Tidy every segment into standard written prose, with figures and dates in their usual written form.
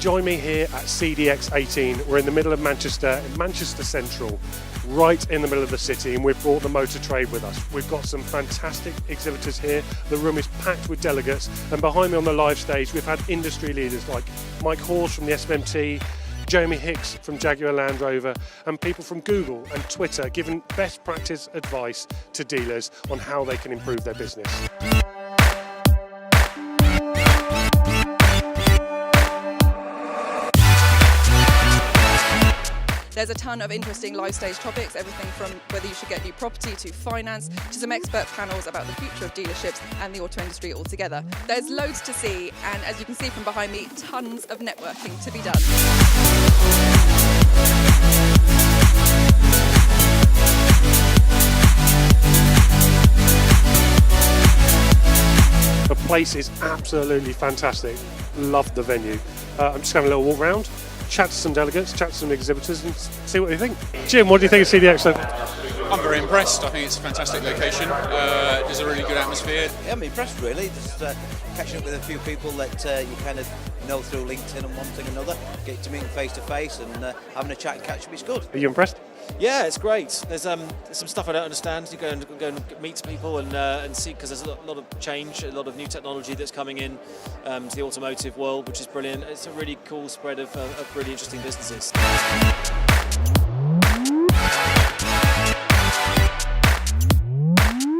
Join me here at CDX18. We're in the middle of Manchester, in Manchester Central, right in the middle of the city, and we've brought the motor trade with us. We've got some fantastic exhibitors here. The room is packed with delegates, and behind me on the live stage we've had industry leaders like Mike Hawes from the SMMT, Jeremy Hicks from Jaguar Land Rover, and people from Google and Twitter giving best practice advice to dealers on how they can improve their business. There's a ton of interesting live stage topics, everything from whether you should get new property to finance, to some expert panels about the future of dealerships and the auto industry altogether. There's loads to see, and as you can see from behind me, tons of networking to be done. The place is absolutely fantastic. Loved the venue. I'm just having a little walk around, chat to some delegates, chat to some exhibitors and see what they think. Jim, what do you think of CDX? I'm very impressed. I think it's a fantastic location. There's a really good atmosphere. Yeah, I'm impressed really. Just catching up with a few people that you kind of know through LinkedIn and one thing or another. Get to meet them face to face and having a chat and catch up is good. Are you impressed? Yeah, it's great. There's some stuff I don't understand. You go and meet people and see, because there's a lot of change, a lot of new technology that's coming in to the automotive world, which is brilliant. It's a really cool spread of really interesting businesses.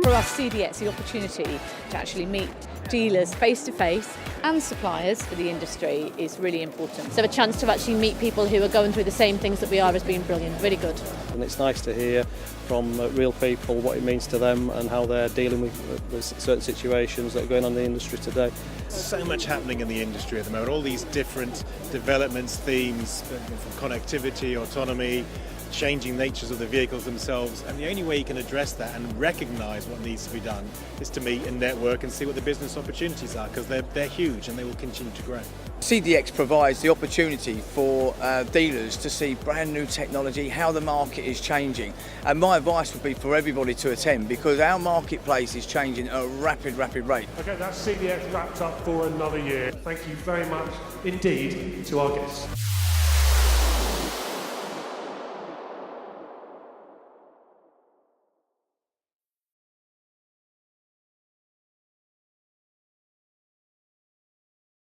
For us, CDX, the opportunity to actually meet dealers face to face and suppliers for the industry is really important. So a chance to actually meet people who are going through the same things that we are has been brilliant, really good. And it's nice to hear from real people what it means to them and how they're dealing with certain situations that are going on in the industry today. So much happening in the industry at the moment, all these different developments, themes, from connectivity, autonomy, changing natures of the vehicles themselves, and the only way you can address that and recognise what needs to be done is to meet and network and see what the business opportunities are, because they're huge and they will continue to grow. CDX provides the opportunity for dealers to see brand new technology, how the market is changing, and my advice would be for everybody to attend, because our marketplace is changing at a rapid rate. Okay, that's CDX wrapped up for another year. Thank you very much indeed to our guests.